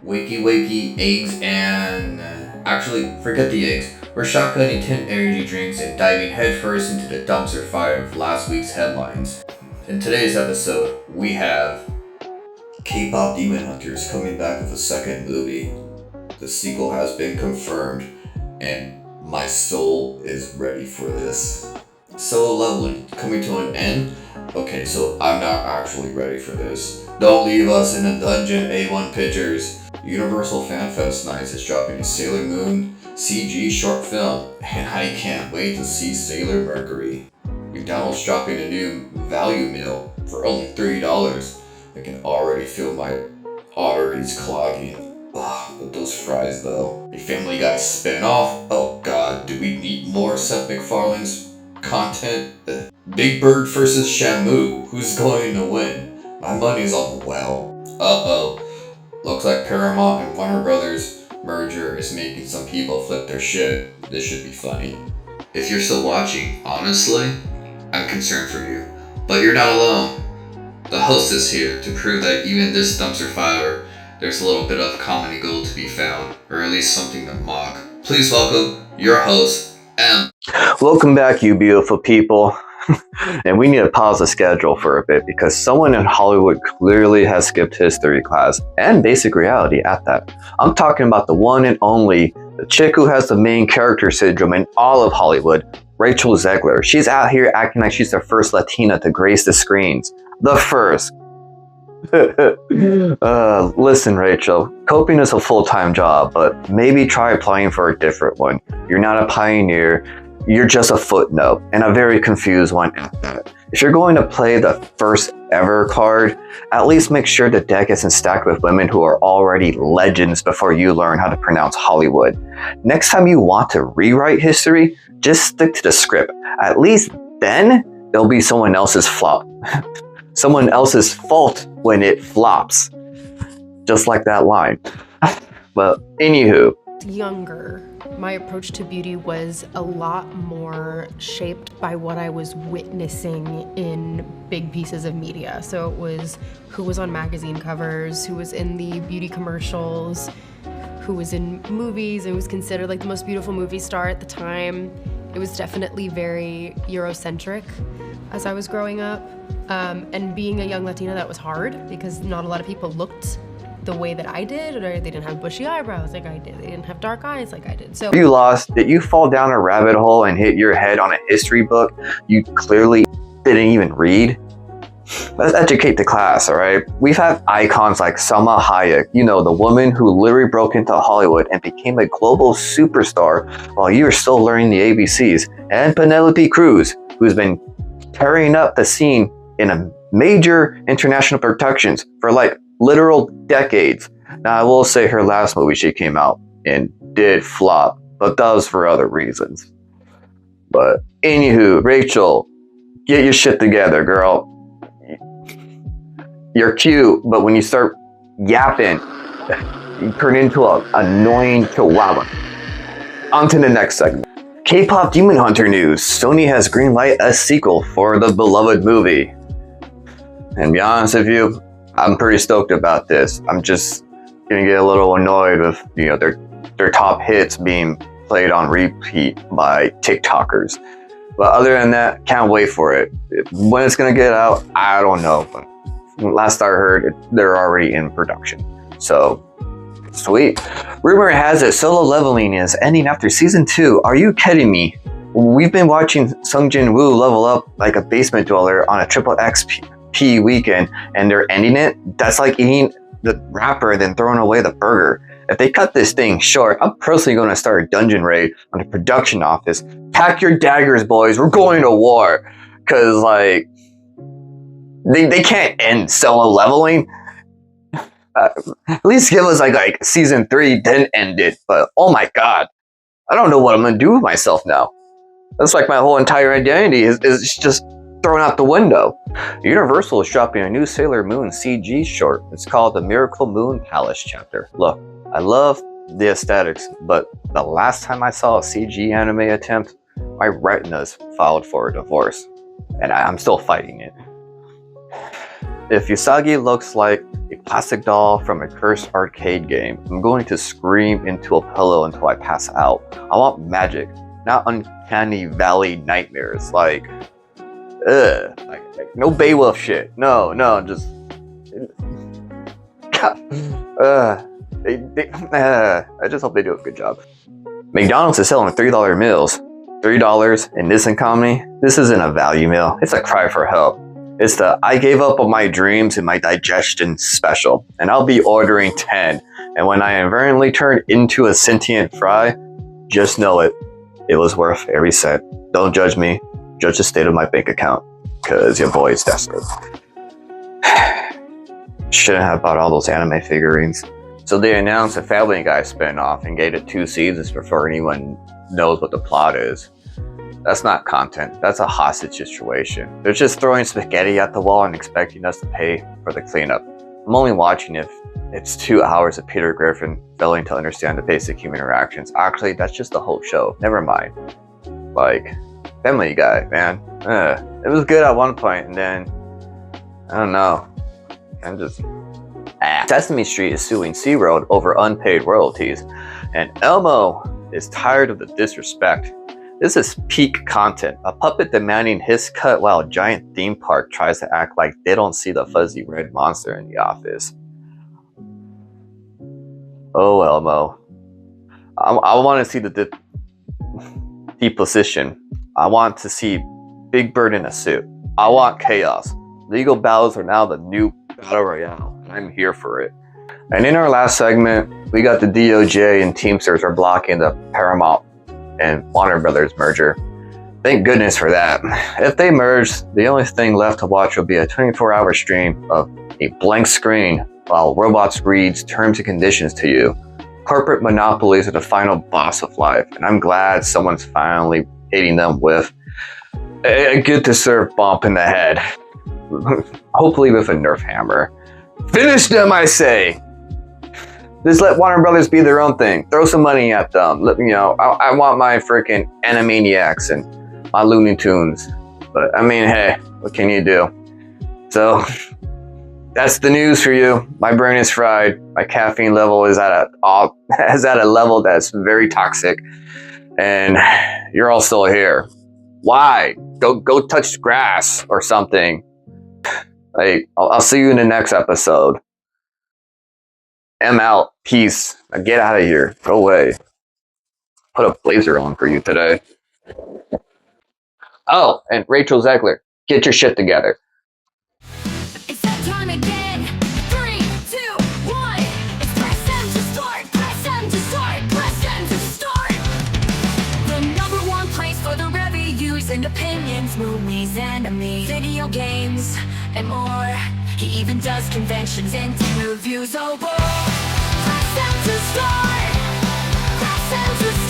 wakey wakey eggs and... actually, forget the eggs. We're shotgunning 10 energy drinks and diving headfirst into the dumpster fire of last week's headlines. In today's episode, we have K-pop Demon Hunters coming back with a second movie. The sequel has been confirmed, and my soul is ready for this. SoloLeveling coming to an end? Okay, so I'm not actually ready for this. Don't leave us in a dungeon, A1 Pictures. Universal Fan Fest Nights is dropping a SailorMoon CG short film, and I can't wait to see Sailor Mercury. McDonald's dropping a new value meal for only $3. I can already feel my arteries clogging. Ugh, with those fries though. A Family Guy spin-off? Oh god, do we need more Seth MacFarlane's content? Big Bird vs. Shamu, who's going to win? My money's on the well. Uh-oh. Looks like Paramount and Warner Brothers merger is making some people flip their shit. This should be funny. If you're still watching, honestly, I'm concerned for you. But you're not alone. The host is here to prove that even this dumpster fire, there's a little bit of comedy gold to be found, or at least something to mock. Please welcome your host, M. Welcome back, you beautiful people. And we need to pause the schedule for a bit because someone in Hollywood clearly has skipped history class and basic reality at that. I'm talking about the one and only, the chick who has the main character syndrome in all of Hollywood, Rachel Zegler. She's out here acting like she's the first Latina to grace the screens. The first. Listen, Rachel, coping is a full-time job, but maybe try applying for a different one. You're not a pioneer. You're just a footnote, and a very confused one at that. If you're going to play the first ever card, at least make sure the deck isn't stacked with women who are already legends before you learn how to pronounce Hollywood. Next time you want to rewrite history, just stick to the script. At least then, there'll be someone else's flop. Someone else's fault when it flops. Just like that line. But anywho. Younger, my approach to beauty was a lot more shaped by what I was witnessing in big pieces of media. So it was who was on magazine covers, who was in the beauty commercials, who was in movies, and was considered like the most beautiful movie star at the time. It was definitely very Eurocentric as I was growing up. And being a young Latina, that was hard because not a lot of people looked the way that I did, or they didn't have bushy eyebrows like I did. They didn't have dark eyes like I did. So you lost. Did you fall down a rabbit hole and hit your head on a history book you clearly didn't even read? Let's educate the class, all right? We've had icons like Salma Hayek, you know, the woman who literally broke into Hollywood and became a global superstar while you were still learning the ABCs, and Penelope Cruz, who's been tearing up the scene in a major international productions for like literal decades. Now, I will say her last movie she came out in did flop, but that was for other reasons. But anywho, Rachel, get your shit together, girl. You're cute, but when you start yapping, you turn into an annoying chihuahua. On to the next segment. K-pop Demon Hunter news. Sony has greenlight a sequel for the beloved movie. And to be honest with you, I'm pretty stoked about this. I'm just gonna get a little annoyed with, you know, their top hits being played on repeat by TikTokers. But other than that, can't wait for it. When it's gonna get out, I don't know. But last I heard, they're already in production. So, sweet. Rumor has it SoloLeveling is ending after season 2. Are you kidding me? We've been watching Sung Jin Woo level up like a basement dweller on a triple XP weekend, and they're ending it. That's like eating the wrapper and then throwing away the burger. If they cut this thing short, I'm personally going to start a dungeon raid on the production office. Pack your daggers, boys. We're going to war. Because, like, they can't end SoloLeveling. At least give us, like season 3, then end it. But, oh my god. I don't know what I'm going to do with myself now. That's like my whole entire identity is just thrown out the window. Universal is dropping a new SailorMoon CG short. It's called the Miracle Moon Palace chapter. Look, I love the aesthetics, but the last time I saw a CG anime attempt, my retinas filed for a divorce, and I'm still fighting it. If Usagi looks like a plastic doll from a cursed arcade game. I'm going to scream into a pillow until I pass out. I want magic, not uncanny valley nightmares. Like no Beowulf shit. No, just I just hope they do a good job. McDonald's is selling $3 meals. $3 in this economy? This isn't a value meal. It's a cry for help. It's the I gave up on my dreams and my digestion special, and I'll be ordering 10. And when I invariably turn into a sentient fry, just know it was worth every cent. Don't judge me, judge the state of my bank account, cause your boy is desperate. Shouldn't have bought all those anime figurines. So they announced a Family Guy spin-off and gave it 2 seasons before anyone knows what the plot is. That's not content, that's a hostage situation. They're just throwing spaghetti at the wall and expecting us to pay for the cleanup. I'm only watching if it's 2 hours of Peter Griffin failing to understand the basic human interactions. Actually, that's just the whole show. Never mind. Like, Family Guy, man. It was good at one point, and then, I don't know. Sesame Street is suing SeaWorld over unpaid royalties, and Elmo is tired of the disrespect. This is peak content. A puppet demanding his cut while a giant theme park tries to act like they don't see the fuzzy red monster in the office. Oh, Elmo. I want to see the deposition. I want to see Big Bird in a suit. I want chaos. Legal battles are now the new battle royale, and I'm here for it. And in our last segment, we got the DOJ and Teamsters are blocking the Paramount and Warner Brothers merger. Thank goodness for that. If they merge, the only thing left to watch will be a 24-hour stream of a blank screen while robots reads terms and conditions to you. Corporate monopolies are the final boss of life, and I'm glad someone's finally hitting them with a good to serve bump in the head. Hopefully with a Nerf hammer. Finish them, I say! Just let Warner Brothers be their own thing. Throw some money at them. I want my freaking Animaniacs and my Looney Tunes. But I mean, hey, what can you do? So that's the news for you. My brain is fried. My caffeine level is at a level that's very toxic, and you're all still here. Why? Go touch grass or something. Like, I'll see you in the next episode. I'm out. Peace. Now get out of here. Go away. Put a blazer on for you today. Oh, and Rachel Zegler, get your shit together. It's that time again. 3, 2, 1. It's press M to start. Press M to start. Press M to start. The #1 place for the reviews and opinions, movies, anime, video games, and more. He even does conventions and interviews. Oh boy. Press M to start. Press M to start.